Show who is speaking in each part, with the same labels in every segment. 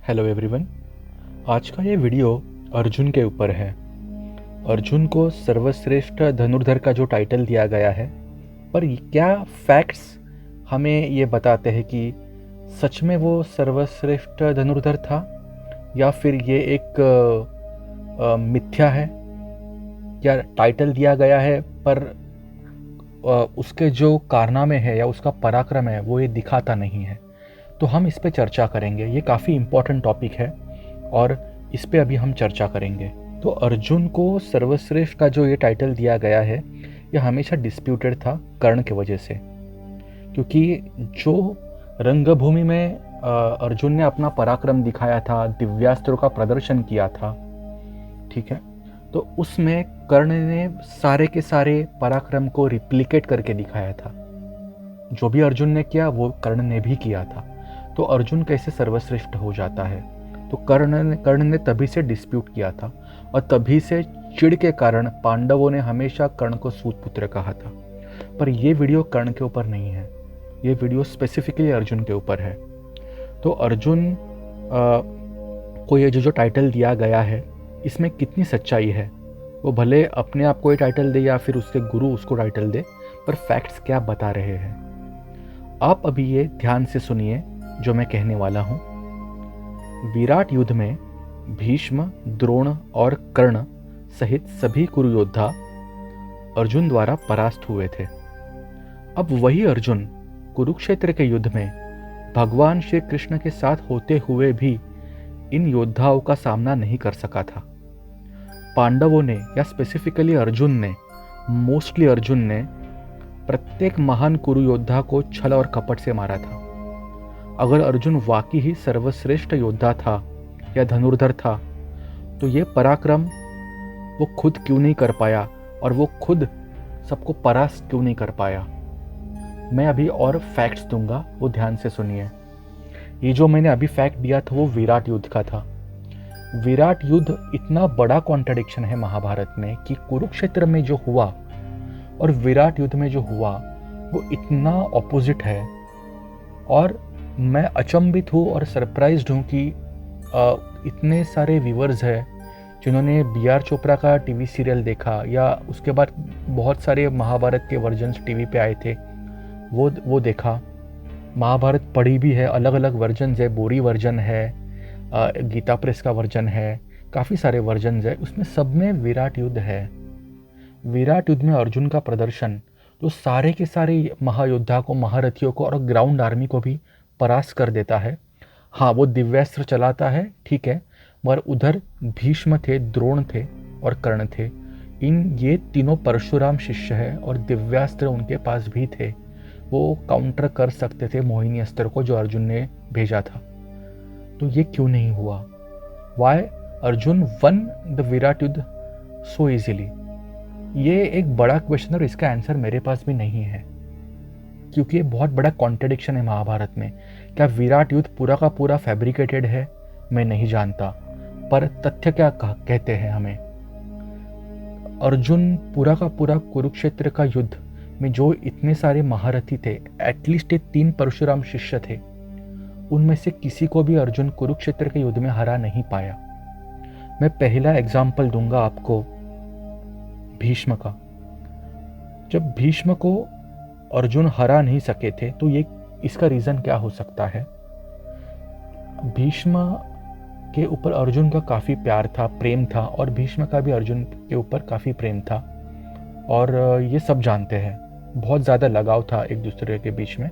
Speaker 1: Hello everyone. आज का ये वीडियो अर्जुन के ऊपर है। अर्जुन को सर्वश्रेष्ठ धनुर्धर का जो टाइटल दिया गया है, पर क्या फैक्ट्स हमें ये बताते हैं कि सच में वो सर्वश्रेष्ठ धनुर्धर था या फिर ये एक मिथ्या है। या टाइटल दिया गया है पर उसके जो कारनामे हैं या उसका पराक्रम है वो ये दिखाता नहीं है। तो हम इस पे चर्चा करेंगे। ये काफ़ी इम्पोर्टेंट टॉपिक है और इस पे अभी हम चर्चा करेंगे। तो अर्जुन को सर्वश्रेष्ठ का जो ये टाइटल दिया गया है, ये हमेशा डिस्प्यूटेड था कर्ण की वजह से। क्योंकि जो रंगभूमि में अर्जुन ने अपना पराक्रम दिखाया था, दिव्यास्त्रों का प्रदर्शन किया था, ठीक है, तो उसमें कर्ण ने सारे के सारे पराक्रम को रिप्लिकेट करके दिखाया था। जो भी अर्जुन ने किया वो कर्ण ने भी किया था। तो अर्जुन कैसे सर्वश्रेष्ठ हो जाता है? तो कर्ण ने तभी से डिस्प्यूट किया था और तभी से चिढ़ के कारण पांडवों ने हमेशा कर्ण को सूतपुत्र कहा था। पर ये वीडियो कर्ण के ऊपर नहीं है, ये वीडियो स्पेसिफिकली अर्जुन के ऊपर है। तो अर्जुन को ये जो टाइटल दिया गया है, इसमें कितनी सच्चाई है? वो भले अपने आप को ये टाइटल दे या फिर उसके गुरु उसको टाइटल दे, पर फैक्ट्स क्या बता रहे हैं आप अभी ये ध्यान से सुनिए जो मैं कहने वाला हूँ। विराट युद्ध में भीष्म, द्रोण और कर्ण सहित सभी कुरु योद्धा अर्जुन द्वारा परास्त हुए थे। अब वही अर्जुन कुरुक्षेत्र के युद्ध में भगवान श्री कृष्ण के साथ होते हुए भी इन योद्धाओं का सामना नहीं कर सका था। पांडवों ने या स्पेसिफिकली अर्जुन ने, मोस्टली अर्जुन ने प्रत्येक महान कुरु योद्धा को छल और कपट से मारा था। अगर अर्जुन वाकई ही सर्वश्रेष्ठ योद्धा था या धनुर्धर था, तो ये पराक्रम वो खुद क्यों नहीं कर पाया और वो खुद सबको परास्त क्यों नहीं कर पाया? मैं अभी और फैक्ट्स दूंगा, वो ध्यान से सुनिए। ये जो मैंने अभी फैक्ट दिया था वो विराट युद्ध का था। विराट युद्ध इतना बड़ा कॉन्ट्रडिक्शन है महाभारत में कि कुरुक्षेत्र में जो हुआ और विराट युद्ध में जो हुआ वो इतना ऑपोजिट है। और मैं अचंभित हूँ और सरप्राइज्ड हूँ कि इतने सारे व्यूअर्स हैं जिन्होंने बी.आर. चोपड़ा का टीवी सीरियल देखा या उसके बाद बहुत सारे महाभारत के वर्जन्स टीवी पे आए थे, वो देखा। महाभारत पढ़ी भी है, अलग अलग वर्जन्स है, बोरी वर्जन है, गीता प्रेस का वर्जन है, काफ़ी सारे वर्जन्स है। उसमें सब में विराट युद्ध है। विराट युद्ध में अर्जुन का प्रदर्शन जो सारे के सारे महायोद्धा को, महारथियों को और ग्राउंड आर्मी को भी परास्त कर देता है। हाँ, वो दिव्यास्त्र चलाता है, ठीक है, मगर उधर भीष्म थे, द्रोण थे और कर्ण थे। ये तीनों परशुराम शिष्य है और दिव्यास्त्र उनके पास भी थे। वो काउंटर कर सकते थे मोहिनी अस्त्र को जो अर्जुन ने भेजा था। तो ये क्यों नहीं हुआ? Why Arjun won the Virat युद्ध सो इजीली? ये एक बड़ा क्वेश्चन और इसका आंसर मेरे पास भी नहीं है, क्योंकि ये बहुत बड़ा कॉन्ट्रडिक्शन है महाभारत में। क्या विराट युद्ध पूरा का पूरा फैब्रिकेटेड है? मैं नहीं जानता, पर तथ्य क्या कहते हैं हमें। अर्जुन पूरा का पूरा कुरुक्षेत्र का युद्ध में जो इतने सारे महारथी थे, एटलीस्ट 3 परशुराम शिष्य थे, उनमें से किसी को भी अर्जुन कुरुक्षेत्र के युद्ध में हरा नहीं पाया। मैं पहला एग्जाम्पल दूंगा आपको भीष्म का। जब भीष्म को अर्जुन हरा नहीं सके थे तो ये इसका रीज़न क्या हो सकता है? भीष्म के ऊपर अर्जुन का काफ़ी प्यार था, प्रेम था, और भीष्म का भी अर्जुन के ऊपर काफ़ी प्रेम था, और ये सब जानते हैं। बहुत ज़्यादा लगाव था एक दूसरे के बीच में।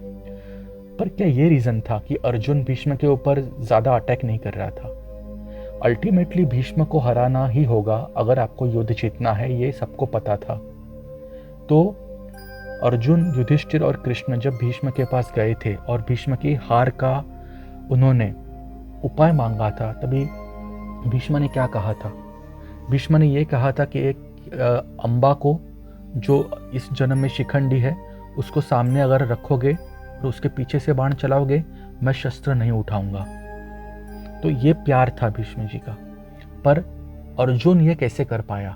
Speaker 1: पर क्या ये रीज़न था कि अर्जुन भीष्म के ऊपर ज़्यादा अटैक नहीं कर रहा था? अल्टीमेटली भीष्म को हराना ही होगा अगर आपको युद्ध जीतना है, ये सबको पता था। तो अर्जुन, युधिष्ठिर और कृष्ण जब भीष्म के पास गए थे और भीष्म की हार का उन्होंने उपाय मांगा था, तभी भीष्म ने क्या कहा था? भीष्म ने ये कहा था कि एक अम्बा को, जो इस जन्म में शिखंडी है, उसको सामने अगर रखोगे और उसके पीछे से बाण चलाओगे, मैं शस्त्र नहीं उठाऊंगा। तो ये प्यार था भीष्म जी का। पर अर्जुन ये कैसे कर पाया?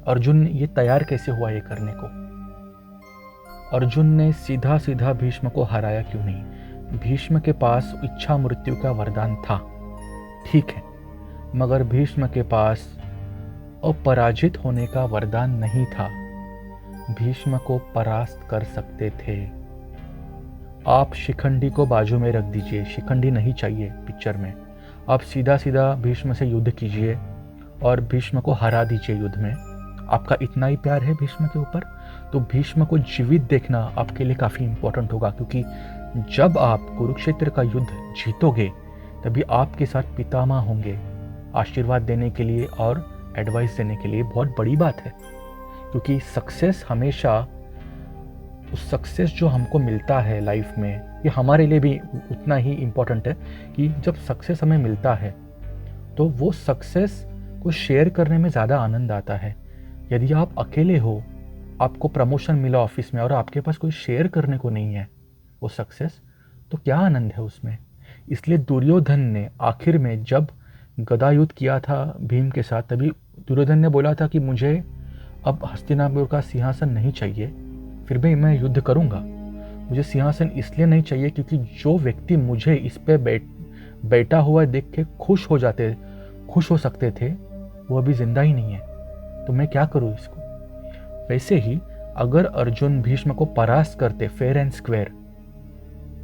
Speaker 1: अर्जुन ये तैयार कैसे हुआ ये करने को? अर्जुन ने सीधा सीधा भीष्म को हराया क्यों नहीं? भीष्म के पास इच्छा मृत्यु का वरदान था। ठीक है, मगर भीष्म के पास अपराजित होने का वरदान नहीं था। भीष्म को परास्त कर सकते थे। आप शिखंडी को बाजू में रख दीजिए, शिखंडी नहीं चाहिए पिक्चर में। आप सीधा सीधा भीष्म से युद्ध कीजिए और भीष्म को हरा दीजिए युद्ध में। आपका इतना ही प्यार है भीष्म के ऊपर, तो भीष्म को जीवित देखना आपके लिए काफ़ी इम्पोर्टेंट होगा, क्योंकि जब आप कुरुक्षेत्र का युद्ध जीतोगे तभी आपके साथ पितामह होंगे आशीर्वाद देने के लिए और एडवाइस देने के लिए। बहुत बड़ी बात है, क्योंकि सक्सेस हमेशा, उस सक्सेस जो हमको मिलता है लाइफ में, ये हमारे लिए भी उतना ही इम्पोर्टेंट है कि जब सक्सेस हमें मिलता है तो वो सक्सेस को शेयर करने में ज़्यादा आनंद आता है। यदि आप अकेले हो, आपको प्रमोशन मिला ऑफिस में और आपके पास कोई शेयर करने को नहीं है वो सक्सेस, तो क्या आनंद है उसमें। इसलिए दुर्योधन ने आखिर में जब गदा युद्ध किया था भीम के साथ, तभी दुर्योधन ने बोला था कि मुझे अब हस्तिनापुर का सिंहासन नहीं चाहिए, फिर भी मैं युद्ध करूंगा। मुझे सिंहासन इसलिए नहीं चाहिए क्योंकि जो व्यक्ति मुझे इस पे बैठा हुआ देख के खुश हो सकते थे, वो अभी जिंदा ही नहीं है, तो मैं क्या करूं इसको। वैसे ही अगर अर्जुन भीष्म को परास्त करते फेयर एंड स्क्वायर,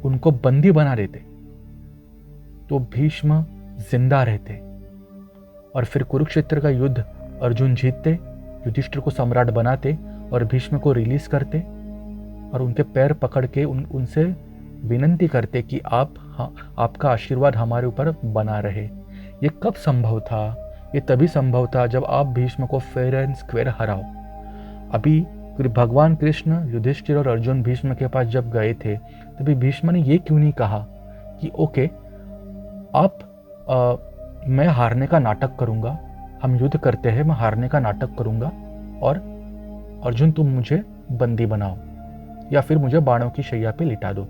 Speaker 1: उनको बंदी बना देते, तो भीष्म जिंदा रहते और फिर कुरुक्षेत्र का युद्ध अर्जुन जीतते, युधिष्ठिर को सम्राट बनाते और भीष्म को रिलीज करते और उनके पैर पकड़ के उनसे विनंती करते कि आपका आशीर्वाद हमारे ऊपर बना रहे। ये कब संभव था? ये तभी संभव था जब आप भीष्म को फेयर एंड स्क्वायर हराओ। अभी भगवान कृष्ण युधिष्ठिर और अर्जुन भीष्म के पास जब गए थे, तभी भीष्म ने ये क्यों नहीं कहा कि ओके मैं हारने का नाटक करूंगा, हम युद्ध करते हैं, मैं हारने का नाटक करूंगा और अर्जुन तुम मुझे बंदी बनाओ या फिर मुझे बाणों की शैया पे लिटा दो।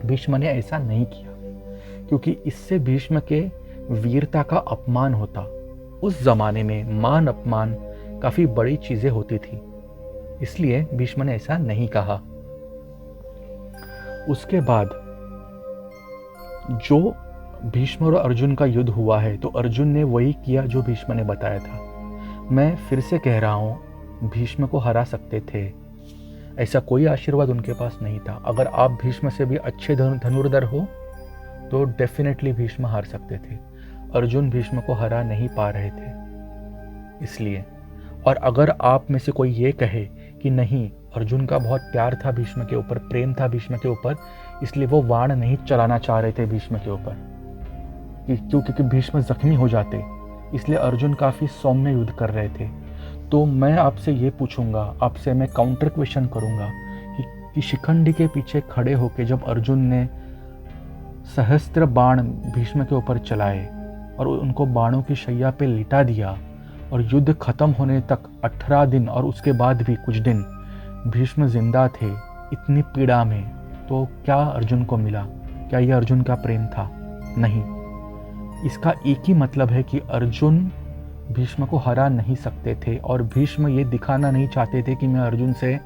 Speaker 1: भीष्म ने ऐसा नहीं किया, क्योंकि इससे भीष्म के वीरता का अपमान होता। उस जमाने में मान अपमान काफी बड़ी चीजें होती थी, इसलिए भीष्म ने ऐसा नहीं कहा। उसके बाद जो भीष्म और अर्जुन का युद्ध हुआ है, तो अर्जुन ने वही किया जो भीष्म ने बताया था। मैं फिर से कह रहा हूं, भीष्म को हरा सकते थे, ऐसा कोई आशीर्वाद उनके पास नहीं था। अगर आप भीष्म से भी अच्छे धनुर्धर हो तो डेफिनेटली भीष्म हार सकते थे। अर्जुन भीष्म को हरा नहीं पा रहे थे इसलिए। और अगर आप में से कोई ये कहे कि नहीं, अर्जुन का बहुत प्यार था भीष्म के ऊपर, प्रेम था भीष्म के ऊपर, इसलिए वो बाण नहीं चलाना चाह रहे थे भीष्म के ऊपर, क्योंकि भीष्म जख्मी हो जाते, इसलिए अर्जुन काफी सौम्य युद्ध कर रहे थे, तो मैं आपसे ये पूछूंगा, आपसे मैं काउंटर क्वेश्चन करूंगा कि शिखंडी के पीछे खड़े होकर जब अर्जुन ने सहस्त्र बाण भीष्म के ऊपर चलाए और उनको बाणों की शैया पे लिटा दिया और युद्ध खत्म होने तक 18 दिन और उसके बाद भी कुछ दिन भीष्म जिंदा थे इतनी पीड़ा में, तो क्या अर्जुन को मिला? क्या यह अर्जुन का प्रेम था? नहीं। इसका एक ही मतलब है कि अर्जुन भीष्म को हरा नहीं सकते थे और भीष्म ये दिखाना नहीं चाहते थे कि मैं अर्जुन से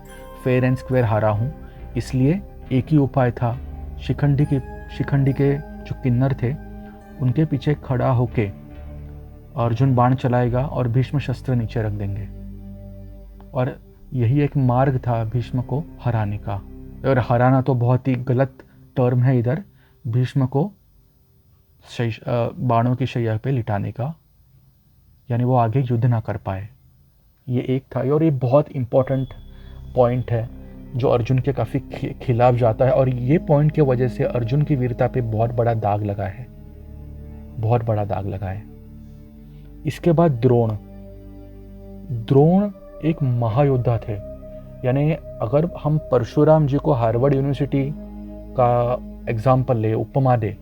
Speaker 1: फेयर एंड स्क्वायर हारा हूँ। इसलिए एक ही उपाय था, शिखंडी के जो किन्नर थे उनके पीछे खड़ा होके अर्जुन बाण चलाएगा और भीष्म शस्त्र नीचे रख देंगे, और यही एक मार्ग था भीष्म को हराने का। और हराना तो बहुत ही गलत टर्म है इधर, भीष्म को बाणों की शैया पे लिटाने का, यानी वो आगे युद्ध ना कर पाए। ये एक था, और ये बहुत इम्पोर्टेंट पॉइंट है जो अर्जुन के काफ़ी खिलाफ जाता है, और ये पॉइंट की वजह से अर्जुन की वीरता पे बहुत बड़ा दाग लगा है, बहुत बड़ा दाग लगा है। इसके बाद द्रोण एक महायोद्धा थे, यानी अगर हम परशुराम जी को हार्वर्ड यूनिवर्सिटी का एग्जाम्पल ले, उपमा दे,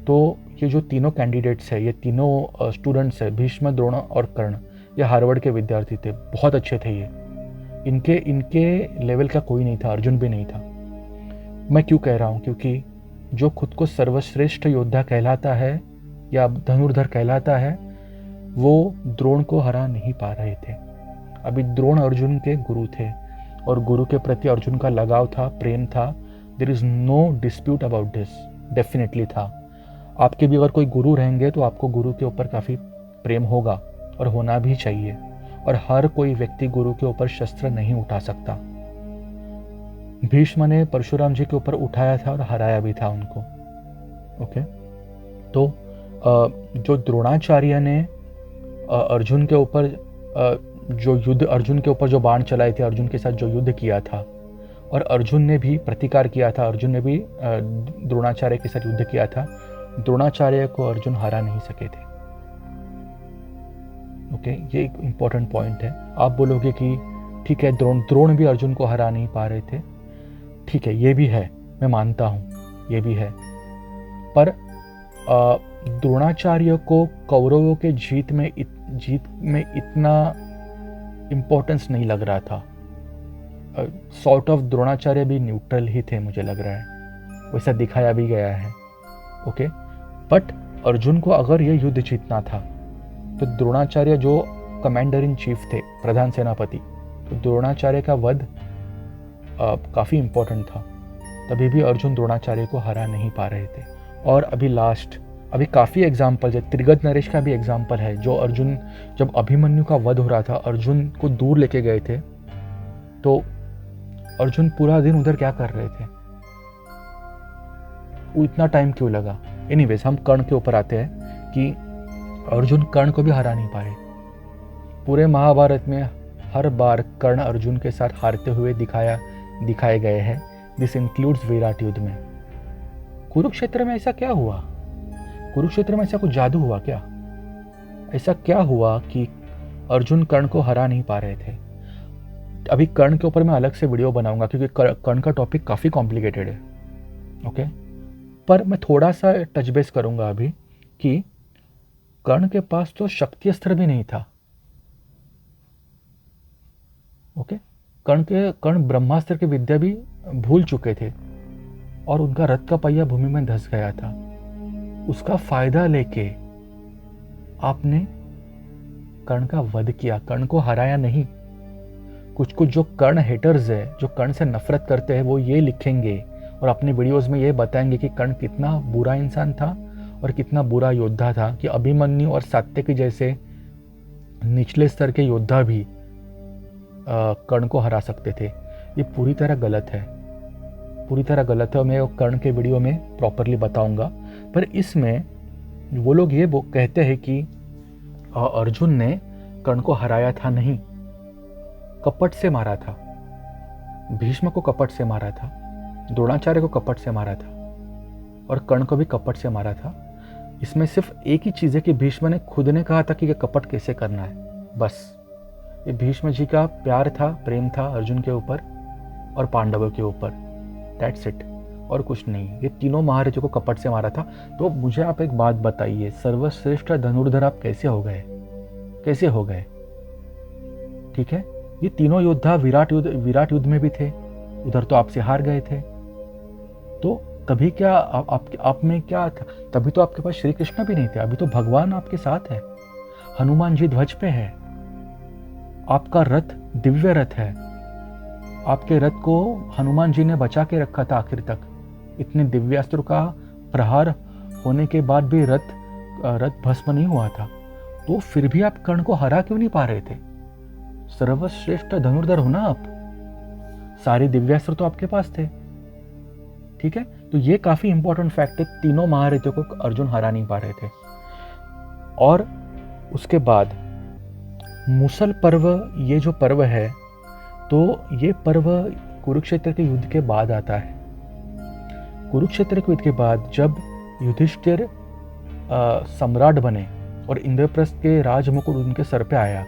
Speaker 1: तो ये जो तीनों कैंडिडेट्स है, ये तीनों स्टूडेंट्स है, भीष्म, द्रोण और कर्ण, ये हार्वर्ड के विद्यार्थी थे, बहुत अच्छे थे ये। इनके लेवल का कोई नहीं था, अर्जुन भी नहीं था। मैं क्यों कह रहा हूँ? क्योंकि जो खुद को सर्वश्रेष्ठ योद्धा कहलाता है या धनुर्धर कहलाता है, वो द्रोण को हरा नहीं पा रहे थे। अभी द्रोण अर्जुन के गुरु थे और गुरु के प्रति अर्जुन का लगाव था, प्रेम था, there is no dispute about this, definitely था। आपके भी अगर कोई गुरु रहेंगे तो आपको गुरु के ऊपर काफ़ी प्रेम होगा और होना भी चाहिए, और हर कोई व्यक्ति गुरु के ऊपर शस्त्र नहीं उठा सकता। भीष्म ने परशुराम जी के ऊपर उठाया था और हराया भी था उनको। ओके, तो जो द्रोणाचार्य ने अर्जुन के ऊपर जो युद्ध, अर्जुन के ऊपर जो बाण चलाए थे, अर्जुन के साथ जो युद्ध किया था, और अर्जुन ने भी प्रतिकार किया था, अर्जुन ने भी द्रोणाचार्य के साथ युद्ध किया था, द्रोणाचार्य को अर्जुन हरा नहीं सके थे। ओके, ये एक इम्पॉर्टेंट पॉइंट है। आप बोलोगे कि ठीक है, द्रोण भी अर्जुन को हरा नहीं पा रहे थे, ठीक है, ये भी है, मैं मानता हूँ, ये भी है, पर द्रोणाचार्य को कौरवों के जीत में इतना इम्पोर्टेंस नहीं लग रहा था। सॉर्ट ऑफ द्रोणाचार्य भी न्यूट्रल ही थे, मुझे लग रहा है, वैसा दिखाया भी गया है। ओके, बट अर्जुन को अगर ये युद्ध जीतना था तो द्रोणाचार्य जो कमांडर इन चीफ थे, प्रधान सेनापति, तो द्रोणाचार्य का वध काफ़ी इम्पोर्टेंट था। तभी भी अर्जुन द्रोणाचार्य को हरा नहीं पा रहे थे। और अभी काफ़ी एग्जाम्पल है, त्रिगत नरेश का भी एग्जाम्पल है, जो अर्जुन, जब अभिमन्यु का वध हो रहा था, अर्जुन को दूर लेके गए थे, तो अर्जुन पूरा दिन उधर क्या कर रहे थे, वो इतना टाइम क्यों लगा। एनीवेज, हम कर्ण के ऊपर आते हैं कि अर्जुन कर्ण को भी हरा नहीं पाए। पूरे महाभारत में हर बार कर्ण अर्जुन के साथ हारते हुए दिखाए गए हैं। दिस इंक्लूड्स विराट युद्ध में। कुरुक्षेत्र में ऐसा क्या हुआ? कुरुक्षेत्र में ऐसा कुछ जादू हुआ क्या? ऐसा क्या हुआ कि अर्जुन कर्ण को हरा नहीं पा रहे थे? अभी कर्ण के ऊपर मैं अलग से वीडियो बनाऊंगा, क्योंकि कर्ण का टॉपिक काफ़ी कॉम्प्लिकेटेड है। ओके, पर मैं थोड़ा सा टच बेस करूंगा अभी कि कर्ण के पास तो शक्ति अस्त्र भी नहीं था। ओके, कर्ण ब्रह्मास्त्र की विद्या भी भूल चुके थे, और उनका रथ का पहिया भूमि में धंस गया था। उसका फायदा लेके आपने कर्ण का वध किया, कर्ण को हराया नहीं। कुछ जो कर्ण हेटर्स है, जो कर्ण से नफरत करते हैं, वो ये लिखेंगे और अपने वीडियोस में ये बताएंगे कि कर्ण कितना बुरा इंसान था और कितना बुरा योद्धा था, कि अभिमन्यु और सात्यकी जैसे निचले स्तर के योद्धा भी कर्ण को हरा सकते थे। ये पूरी तरह गलत है, पूरी तरह गलत है। मैं कर्ण के वीडियो में प्रॉपरली बताऊंगा। पर इसमें वो लोग ये कहते हैं कि अर्जुन ने कर्ण को हराया था, नहीं, कपट से मारा था। भीष्म को कपट से मारा था, द्रोणाचार्य को कपट से मारा था, और कर्ण को भी कपट से मारा था। इसमें सिर्फ एक ही चीज़ है कि भीष्म ने खुद ने कहा था कि ये कपट कैसे करना है, बस। ये भीष्म जी का प्यार था, प्रेम था अर्जुन के ऊपर और पांडवों के ऊपर, दैट्स इट, और कुछ नहीं। ये तीनों महारथियों को कपट से मारा था। तो मुझे आप एक बात बताइए, सर्वश्रेष्ठ धनुर्धर आप कैसे हो गए? कैसे हो गए? ठीक है, ये तीनों योद्धा विराट युद्ध में भी थे, उधर तो आपसे हार गए थे। तो तभी क्या आप में क्या था? तभी तो आपके पास श्री कृष्ण भी नहीं थे, अभी तो भगवान आपके साथ है, हनुमान जी ध्वज पे है, आपका रथ दिव्य रथ है, आपके रथ को हनुमान जी ने बचा के रखा था आखिर तक। इतने दिव्यास्त्र का प्रहार होने के बाद भी रथ भस्म नहीं हुआ था। तो फिर भी आप कर्ण को हरा क्यों नहीं पा रहे थे? सर्वश्रेष्ठ धनुर्धर हो ना आप, सारे दिव्यास्त्र तो आपके पास थे। ठीक है, तो ये काफी इंपॉर्टेंट फैक्ट है, तीनों महारथियों को अर्जुन हरा नहीं पा रहे थे। और उसके बाद मुसल पर्व, ये जो पर्व है, तो ये पर्व कुरुक्षेत्र के युद्ध के बाद आता है। कुरुक्षेत्र के युद्ध के बाद जब युधिष्ठिर सम्राट बने और इंद्रप्रस्थ के राजमुकुट उनके सर पे आया,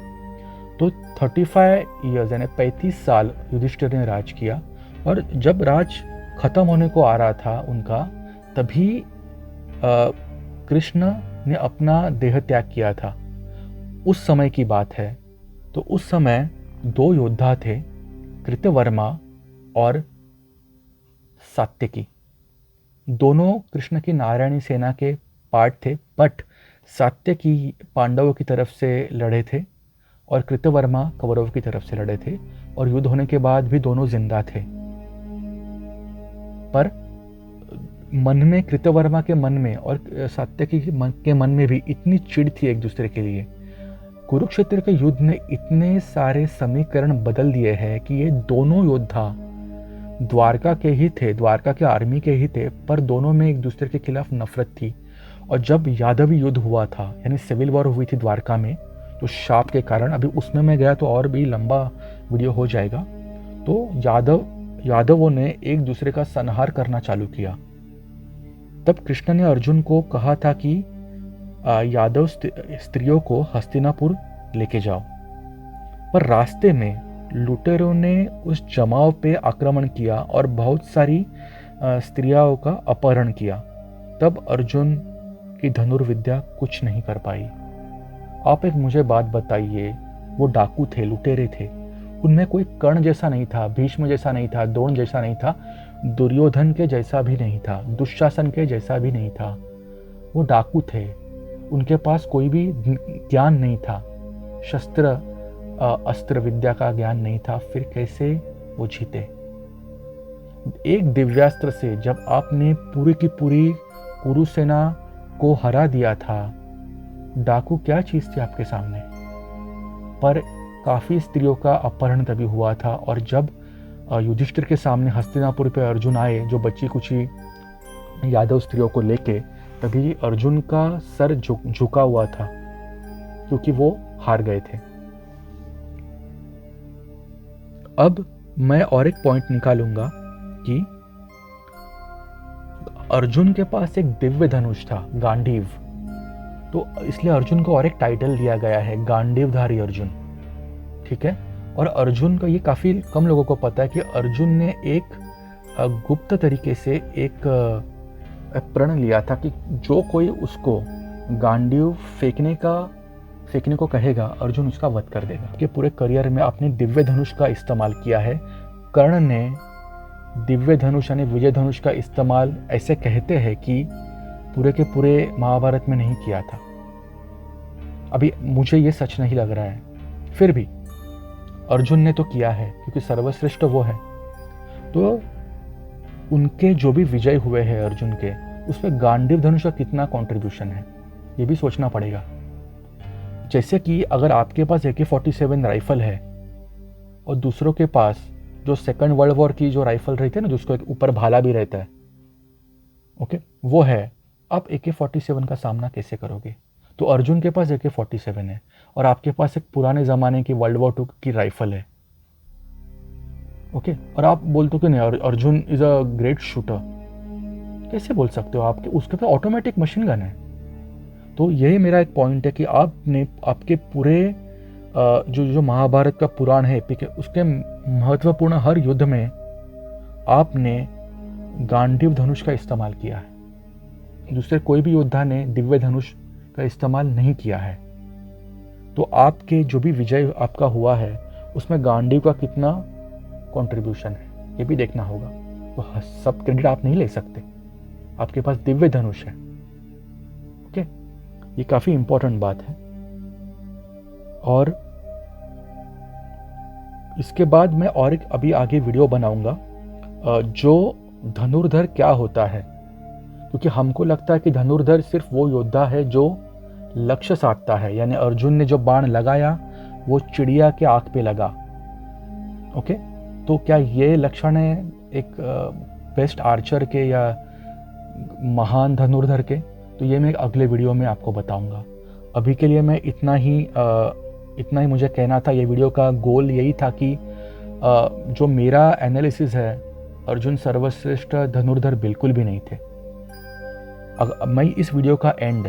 Speaker 1: तो 35 ईयर्स यानी 35 साल युधिष्ठिर ने राज किया। और जब राज खत्म होने को आ रहा था उनका, तभी कृष्ण ने अपना देह त्याग किया था। उस समय की बात है। तो उस समय दो योद्धा थे, कृतवर्मा और सात्यकी। दोनों कृष्ण की नारायणी सेना के पार्ट थे, बट सात्यकी पांडवों की तरफ से लड़े थे और कृतवर्मा कौरवों की तरफ से लड़े थे, और युद्ध होने के बाद भी दोनों जिंदा थे। पर मन में, कृतवर्मा के मन में और सात्यकी के मन में भी इतनी चिढ़ थी एक दूसरे के लिए। कुरुक्षेत्र के युद्ध ने इतने सारे समीकरण बदल दिए हैं कि ये दोनों योद्धा द्वारका के ही थे, द्वारका के आर्मी के ही थे, पर दोनों में एक दूसरे के खिलाफ नफरत थी। और जब यादवी युद्ध हुआ था, यानी सिविल वॉर हुई थी द्वारका में, तो शाप के कारण, अभी उसमें मैं गया तो और भी लंबा वीडियो हो जाएगा, तो यादवों ने एक दूसरे का संहार करना चालू किया। तब कृष्ण ने अर्जुन को कहा था कि यादव स्त्रियों को हस्तिनापुर लेके जाओ, पर रास्ते में लुटेरों ने उस जमाव पे आक्रमण किया और बहुत सारी स्त्रियों का अपहरण किया। तब अर्जुन की धनुर्विद्या कुछ नहीं कर पाई। आप एक मुझे बात बताइए, वो डाकू थे, लुटेरे थे, उनमें कोई कर्ण जैसा नहीं था, भीष्म जैसा नहीं था, द्रोण जैसा नहीं था, दुर्योधन के जैसा भी नहीं था, दुशासन के जैसा भी नहीं था। वो डाकू थे, उनके पास कोई भी ज्ञान नहीं था, शस्त्र अस्त्र विद्या का ज्ञान नहीं था, फिर कैसे वो जीते? एक दिव्यास्त्र से जब आपने पूरी की पूरी कुरुसेना को हरा दिया था, डाकू क्या चीज थी आपके सामने? पर काफी स्त्रियों का अपहरण तभी हुआ था, और जब युधिष्ठिर के सामने हस्तिनापुर पे अर्जुन आए, जो बच्ची कुची यादव स्त्रियों को लेके, तभी अर्जुन का सर झुका हुआ था, क्योंकि वो हार गए थे। अब मैं और एक पॉइंट निकालूंगा कि अर्जुन के पास एक दिव्य धनुष था, गांडीव, तो इसलिए अर्जुन को और एक टाइटल दिया गया है, गांडीवधारी अर्जुन। ठीक है। और अर्जुन का, ये काफी कम लोगों को पता है कि अर्जुन ने एक गुप्त तरीके से एक प्रण लिया था कि जो कोई उसको गांडीव फेंकने को कहेगा, अर्जुन उसका वध कर देगा। कि पूरे करियर में अपने दिव्य धनुष का इस्तेमाल किया है। कर्ण ने दिव्य धनुष यानी विजय धनुष का इस्तेमाल, ऐसे कहते हैं कि पूरे के पूरे महाभारत में नहीं किया था। अभी मुझे ये सच नहीं लग रहा है, फिर भी अर्जुन ने तो किया है, क्योंकि सर्वश्रेष्ठ वो है। तो उनके जो भी विजय हुए हैं अर्जुन के, उसमें गांडीव धनुष का कितना कंट्रीब्यूशन है, ये भी सोचना पड़ेगा। जैसे कि अगर आपके पास AK-47 राइफल है और दूसरों के पास जो सेकंड वर्ल्ड वॉर की जो राइफल रहती है ना, जिसको एक ऊपर भाला भी रहता है, ओके, वो है, आप AK-47 का सामना कैसे करोगे? तो अर्जुन के पास AK-47 है और आपके पास एक पुराने ज़माने की वर्ल्ड वॉर 2 की राइफल है, ओके, और आप बोलते हो कि नहीं Arjun is a great shooter, कैसे बोल सकते हो? आपके उसके पास ऑटोमेटिक मशीन गन है। तो यही मेरा एक पॉइंट है कि आपने आपके पूरे जो महाभारत का पुराण है, एपिक है, उसके महत्वपूर्ण हर युद्ध में आपने गांडीव धनुष का इस्तेमाल किया है। दूसरे कोई भी योद्धा ने दिव्य धनुष का इस्तेमाल नहीं किया है। तो आपके जो भी विजय आपका हुआ है, उसमें गांडीव का कितना कंट्रीब्यूशन है, ये भी देखना होगा। तो सब क्रेडिट आप नहीं ले सकते, आपके पास दिव्य धनुष है। ओके, ये काफी इंपॉर्टेंट बात है। और इसके बाद मैं और एक अभी आगे वीडियो बनाऊंगा जो धनुर्धर क्या होता है, क्योंकि हमको लगता है कि धनुर्धर सिर्फ वो योद्धा है जो लक्ष्य साधता है, यानी अर्जुन ने जो बाण लगाया वो चिड़िया के आंख पे लगा। ओके, तो क्या ये लक्षण है एक बेस्ट आर्चर के या महान धनुर्धर के? तो ये मैं अगले वीडियो में आपको बताऊंगा। अभी के लिए मैं इतना ही मुझे कहना था। ये वीडियो का गोल यही था कि जो मेरा एनालिसिस है, अर्जुन सर्वश्रेष्ठ धनुर्धर बिल्कुल भी नहीं थे। मैं इस वीडियो का एंड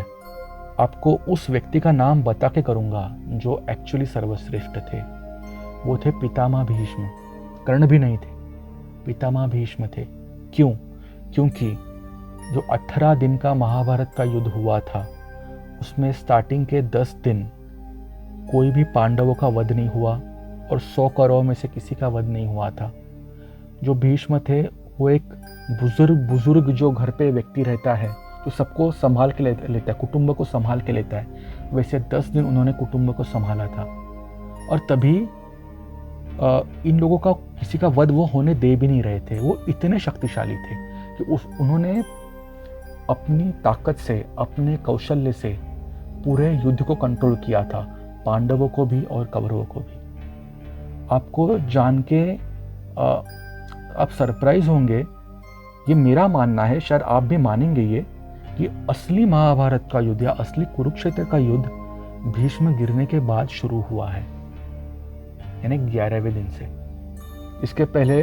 Speaker 1: आपको उस व्यक्ति का नाम बता के करूँगा जो एक्चुअली सर्वश्रेष्ठ थे। वो थे पितामह भीष्म। कर्ण भी नहीं थे, पितामह भीष्म थे। क्यों? क्योंकि जो 18 दिन का महाभारत का युद्ध हुआ था, उसमें स्टार्टिंग के 10 दिन कोई भी पांडवों का वध नहीं हुआ और 100 करोड़ में से किसी का वध नहीं हुआ था। जो भीष्म थे वो एक बुजुर्ग जो घर पे व्यक्ति रहता है, जो सबको संभाल के लेता है, कुटुंब को संभाल के लेता है, वैसे 10 दिन उन्होंने कुटुंब को संभाला था। और तभी इन लोगों का किसी का वध वो होने दे भी नहीं रहे थे। वो इतने शक्तिशाली थे कि उन्होंने अपनी ताकत से, अपने कौशल्य से पूरे युद्ध को कंट्रोल किया था, पांडवों को भी और कौरवों को भी। आपको जान के आप सरप्राइज होंगे, ये मेरा मानना है, शायद आप भी मानेंगे ये, कि असली महाभारत का युद्ध या असली कुरुक्षेत्र का युद्ध भीष्म गिरने के बाद शुरू हुआ है, यानी 11वें दिन से। इसके पहले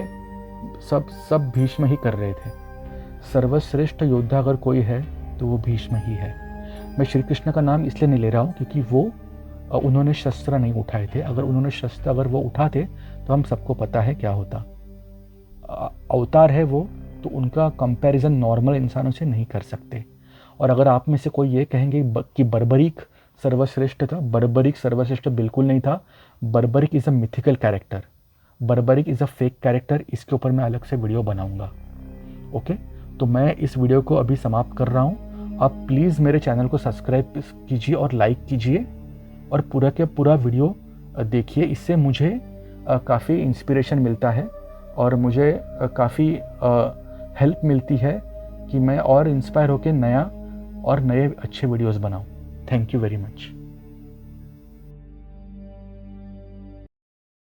Speaker 1: सब भीष्म ही कर रहे थे। सर्वश्रेष्ठ योद्धा अगर कोई है तो वो भीष्म ही है। मैं श्री कृष्ण का नाम इसलिए नहीं ले रहा हूँ क्योंकि उन्होंने शस्त्र नहीं उठाए थे। अगर उन्होंने शस्त्र अगर वो उठाते तो हम सबको पता है क्या होता। अवतार है वो, तो उनका कंपैरिजन नॉर्मल इंसानों से नहीं कर सकते। और अगर आप में से कोई ये कहेंगे कि बर्बरीक सर्वश्रेष्ठ था, बर्बरीक सर्वश्रेष्ठ बिल्कुल नहीं था। Barbarik is a mythical character, Barbarik is a fake character. इसके ऊपर मैं अलग से वीडियो बनाऊंगा। ओके, तो मैं इस वीडियो को अभी समाप्त कर रहा हूँ। आप प्लीज़ मेरे चैनल को सब्सक्राइब कीजिए और लाइक कीजिए और पूरा के पूरा वीडियो देखिए। इससे मुझे काफ़ी इंस्पिरेशन मिलता है और मुझे काफ़ी हेल्प मिलती है कि मैं और इंस्पायर होकर नया और नए अच्छे वीडियोस बनाऊं। Thank you very much.